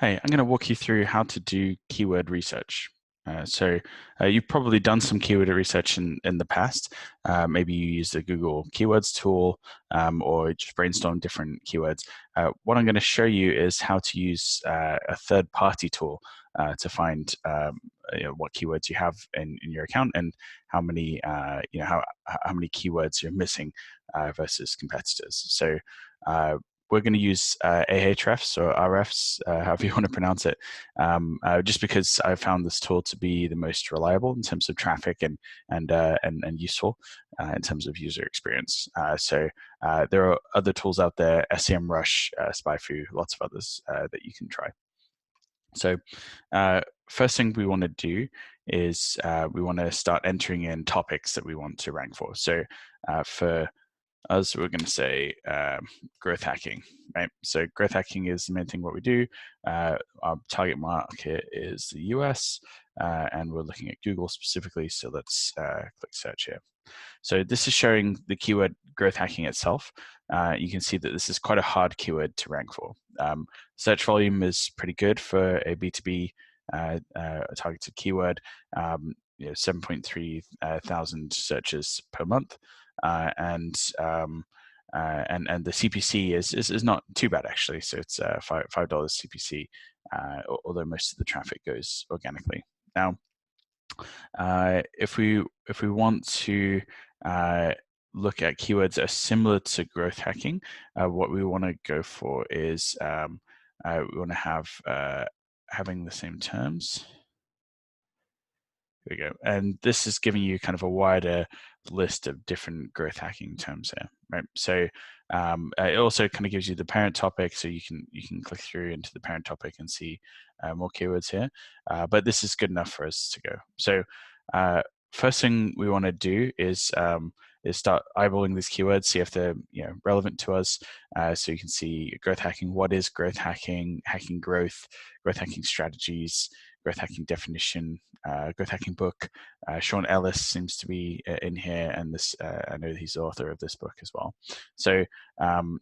Hey, I'm going to walk you through how to do keyword research. You've probably done some keyword research in the past. Maybe you use the Google Keywords tool or just brainstorm different keywords. What I'm going to show you is how to use a third-party tool to find what keywords you have in your account and how many how many keywords you're missing versus competitors. We're going to use Ahrefs or Ahrefs, however you want to pronounce it, just because I found this tool to be the most reliable in terms of traffic and useful in terms of user experience. There are other tools out there, SEMrush, SpyFu, lots of others that you can try. So first thing we want to do is we want to start entering in topics that we want to rank for. So for us, we're going to say growth hacking, right? So growth hacking is the main thing what we do. Our target market is the US, and we're looking at Google specifically. So let's click search here. So this is showing the keyword growth hacking itself. You can see that this is quite a hard keyword to rank for. Search volume is pretty good for a B2B targeted keyword. 7.3 thousand searches per month. And the CPC is not too bad actually. So it's $5 CPC, although most of the traffic goes organically. Now, if we want to look at keywords that are similar to growth hacking, what we want to go for is we want to have having the same terms. Here we go. And this is giving you kind of a wider list of different growth hacking terms here, right? So it also kind of gives you the parent topic, so you can click through into the parent topic and see more keywords here. But this is good enough for us to go. So first thing we want to do is start eyeballing these keywords, see if they're relevant to us. So you can see growth hacking. What is growth hacking? Hacking growth hacking strategies, growth hacking definition, growth hacking book. Sean Ellis seems to be in here, and this I know he's the author of this book as well. So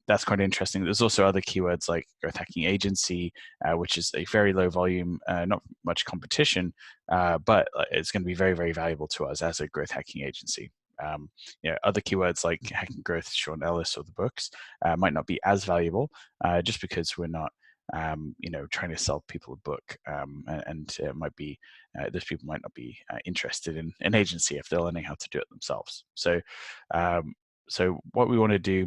that's quite interesting. There's also other keywords like growth hacking agency, which is a very low volume, not much competition, but it's going to be very, very valuable to us as a growth hacking agency. Other keywords like hacking growth, Sean Ellis, or the books might not be as valuable, just because we're not trying to sell people a book, and it might be those people might not be interested in an agency if they're learning how to do it themselves. So what we want to do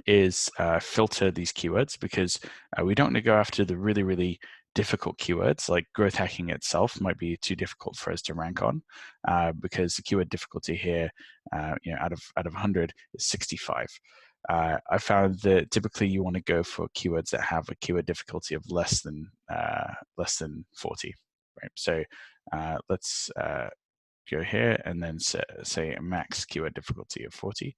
is filter these keywords, because we don't want to go after the really, really difficult keywords. Like growth hacking itself might be too difficult for us to rank on, because the keyword difficulty here, out of 100 is 65. I found that typically you want to go for keywords that have a keyword difficulty of less than 40, right? So let's go here and then say a max keyword difficulty of 40.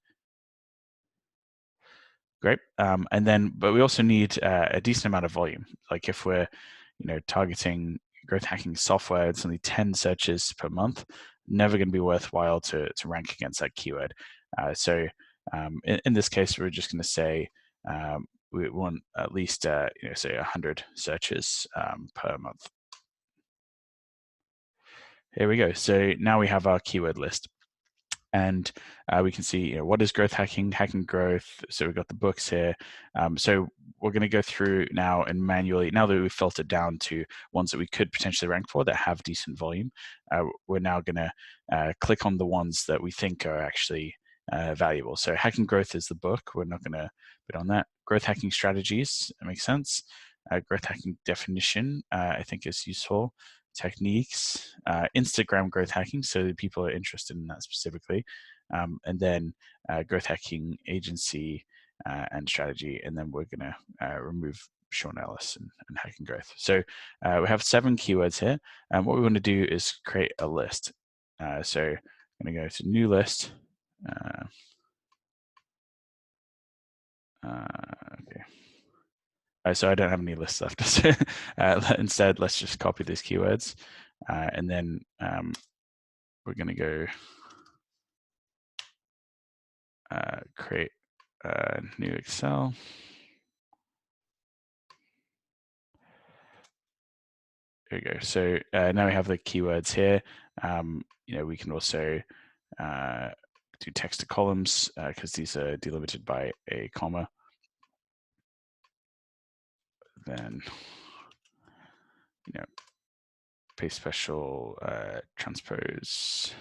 Great. But we also need a decent amount of volume. Like if we're, targeting growth hacking software, it's only 10 searches per month, never going to be worthwhile to rank against that keyword. In this case, we're just going to say we want at least, say 100 searches per month. Here we go. So now we have our keyword list. And we can see what is growth hacking, hacking growth. So we've got the books here. So we're going to go through now and manually, now that we've filtered down to ones that we could potentially rank for that have decent volume, we're now going to click on the ones that we think are actually valuable. So hacking growth is the book. We're not going to put on that. Growth hacking strategies, that makes sense. Growth hacking definition, I think is useful. Techniques, Instagram growth hacking, so people are interested in that specifically, and then growth hacking agency and strategy, and then we're going to remove Sean Ellis and hacking growth. So we have 7 keywords here, and what we want to do is create a list. So I'm going to go to new list. Okay. So I don't have any lists left. Instead, let's just copy these keywords, and then we're going to go create a new Excel. There we go. So now we have the keywords here. We can also do text to columns because these are delimited by a comma. Then, paste special, transpose.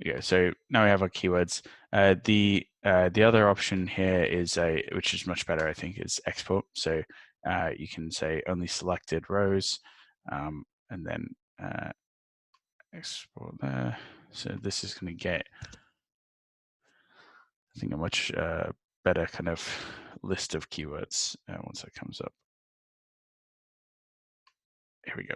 Yeah, so now we have our keywords. The other option here is which is much better, I think, is export. So you can say only selected rows, and then export there. So this is going to get, I think, a much better kind of list of keywords once that comes up. Here we go.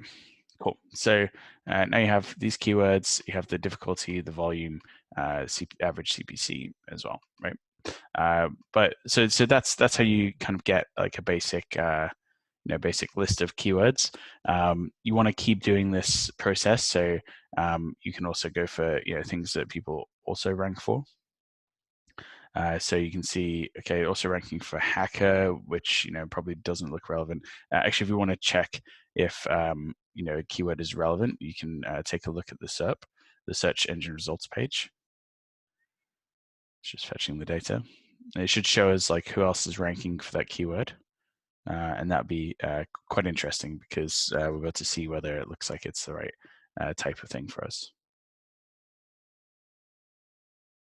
Cool. So now you have these keywords. You have the difficulty, the volume, average CPC as well, right? But so that's how you kind of get like a basic basic list of keywords. You want to keep doing this process, so you can also go for things that people also rank for. So you can see, okay, also ranking for hacker, which probably doesn't look relevant. Actually, if you want to check if a keyword is relevant, you can take a look at the SERP, the search engine results page. It's just fetching the data. And it should show us like who else is ranking for that keyword, and that'd be quite interesting because we're about to see whether it looks like it's the right type of thing for us.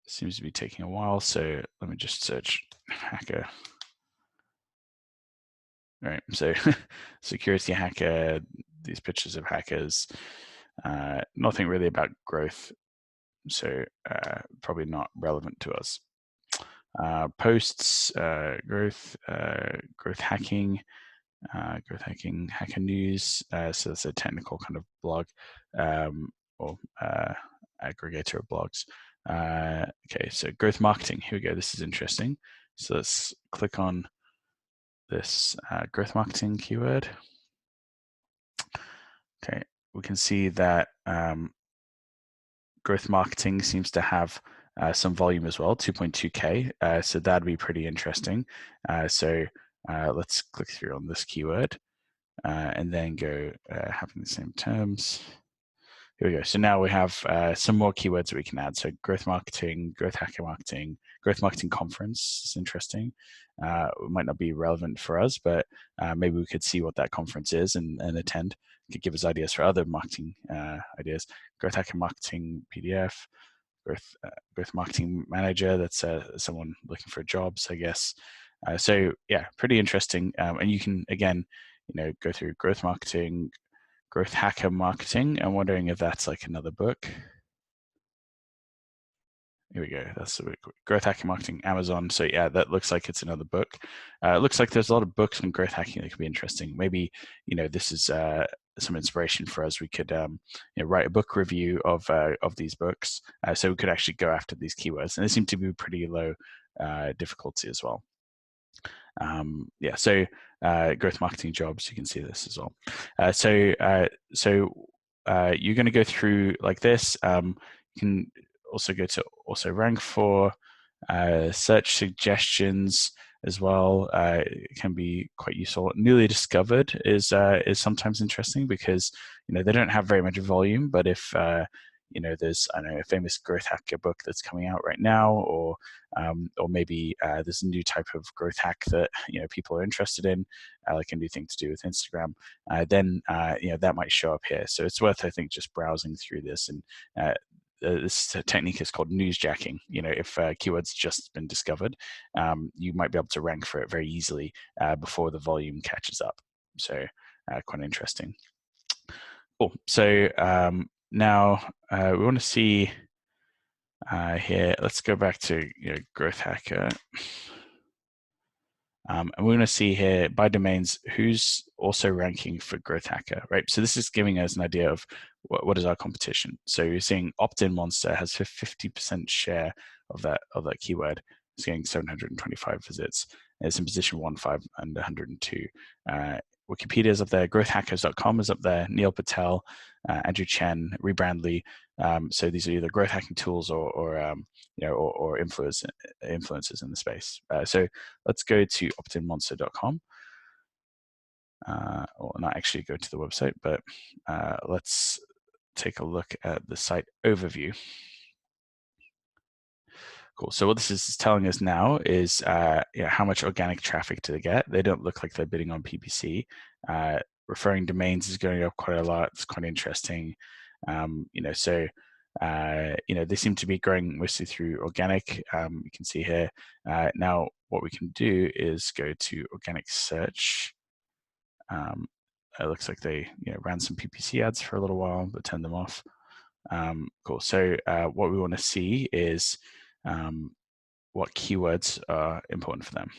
Seems to be taking a while, so let me just search hacker. All right, so security hacker, these pictures of hackers, nothing really about growth, so probably not relevant to us. Posts, growth hacking, hacker news, so that's a technical kind of blog or aggregator of blogs. Okay, so growth marketing, here we go, this is interesting. So let's click on this growth marketing keyword. Okay, we can see that growth marketing seems to have some volume as well, 2.2K. So that'd be pretty interesting. So let's click through on this keyword and then go having the same terms. Here we go. So now we have some more keywords that we can add. So growth marketing, growth hacker marketing, growth marketing conference is interesting. It might not be relevant for us, but maybe we could see what that conference is and attend. It could give us ideas for other marketing ideas. Growth hacker marketing PDF, growth marketing manager. That's someone looking for jobs, I guess. So yeah, pretty interesting. And you can again, go through growth marketing, growth hacker marketing. I'm wondering if that's like another book. Here we go. That's a bit quick. Growth hacking marketing, Amazon. So yeah, that looks like it's another book. It looks like there's a lot of books on growth hacking that could be interesting. Maybe this is some inspiration for us. We could write a book review of these books, so we could actually go after these keywords, and they seem to be pretty low difficulty as well. Yeah, so growth marketing jobs, you can see this as well. So you're going to go through like this. You can also go to also rank for, search suggestions as well. It can be quite useful. Newly discovered is sometimes interesting because they don't have very much volume, but if there's a famous growth hacker book that's coming out right now, or maybe there's a new type of growth hack that people are interested in, like a new thing to do with Instagram, then that might show up here. So it's worth, I think, just browsing through this. And this technique is called newsjacking. If keyword's just been discovered, you might be able to rank for it very easily before the volume catches up. So quite interesting. Cool. So now we want to see here. Let's go back to growth hacker. And we're going to see here by domains who's also ranking for growth hacker, right? So this is giving us an idea of what is our competition. So you're seeing Opt-in Monster has a 50% share of that keyword. It's getting 725 visits. It's in position 1, 5, and 102. Wikipedia is up there. Growthhackers.com is up there. Neil Patel, Andrew Chen, Rebrandly. So these are either growth hacking tools or influencers in the space. So let's go to optinmonster.com. or not actually go to the website, but let's take a look at the site overview. Cool. So what this is telling us now is how much organic traffic do they get. They don't look like they're bidding on PPC. Referring domains is going up quite a lot. It's quite interesting. So they seem to be growing mostly through organic. You can see here. Now, what we can do is go to organic search. It looks like they ran some PPC ads for a little while, but turned them off. Cool. So what we want to see is what keywords are important for them.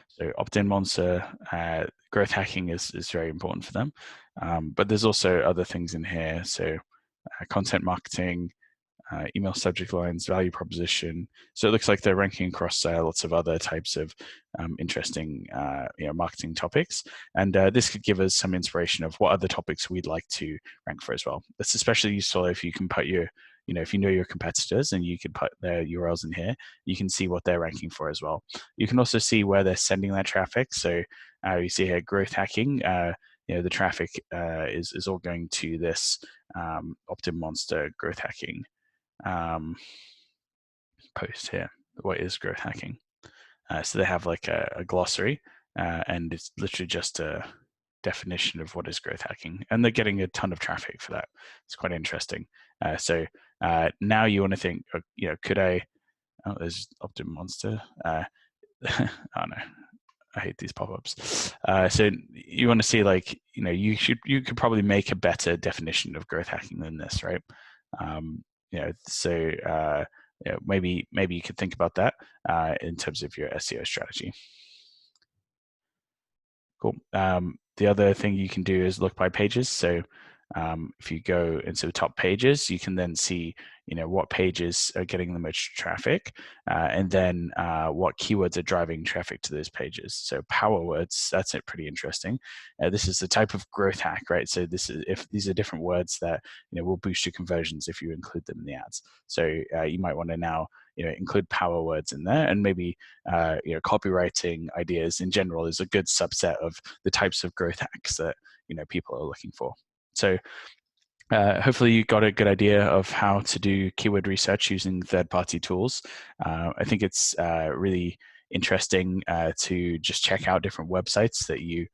So opt-in monster, growth hacking is very important for them. But there's also other things in here. So content marketing, email subject lines, value proposition. So it looks like they're ranking across lots of other types of interesting marketing topics. And this could give us some inspiration of what other topics we'd like to rank for as well. That's especially useful if you can put if you know your competitors and you can put their URLs in here, you can see what they're ranking for as well. You can also see where they're sending that traffic. So you see here growth hacking. The traffic is all going to this opt-in monster growth hacking post here. What is growth hacking? So they have like a glossary, and it's literally just a definition of what is growth hacking, and they're getting a ton of traffic for that. It's quite interesting. So now you want to think, could I? Oh, there's opt-in monster. Oh no. I hate these pop-ups. So you want to see you could probably make a better definition of growth hacking than this, right? Maybe you could think about that in terms of your SEO strategy. Cool. The other thing you can do is look by pages. So if you go into the top pages, you can then see what pages are getting the most traffic, and then what keywords are driving traffic to those pages. So power words, that's pretty interesting. This is the type of growth hack, right? So if these are different words that will boost your conversions if you include them in the ads. So you might want to now include power words in there, and maybe copywriting ideas in general is a good subset of the types of growth hacks that people are looking for. So hopefully you got a good idea of how to do keyword research using third-party tools. I think it's really interesting to just check out different websites that you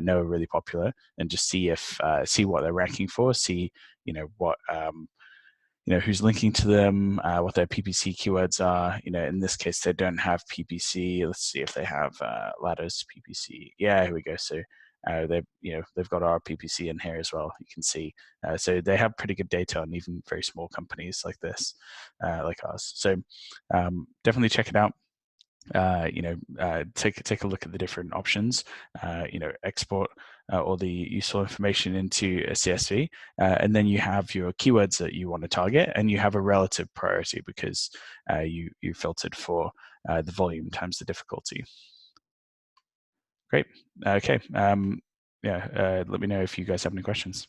know are really popular, and just see what they're ranking for, see what who's linking to them, what their PPC keywords are. In this case, they don't have PPC. Let's see if they have Ladder's PPC. Yeah, here we go. So they've got our PPC in here as well. You can see. So they have pretty good data on even very small companies like this, like ours. So definitely check it out. Take a look at the different options. Export all the useful information into a CSV, and then you have your keywords that you want to target, and you have a relative priority because you filtered for the volume times the difficulty. Great. Okay. Let me know if you guys have any questions.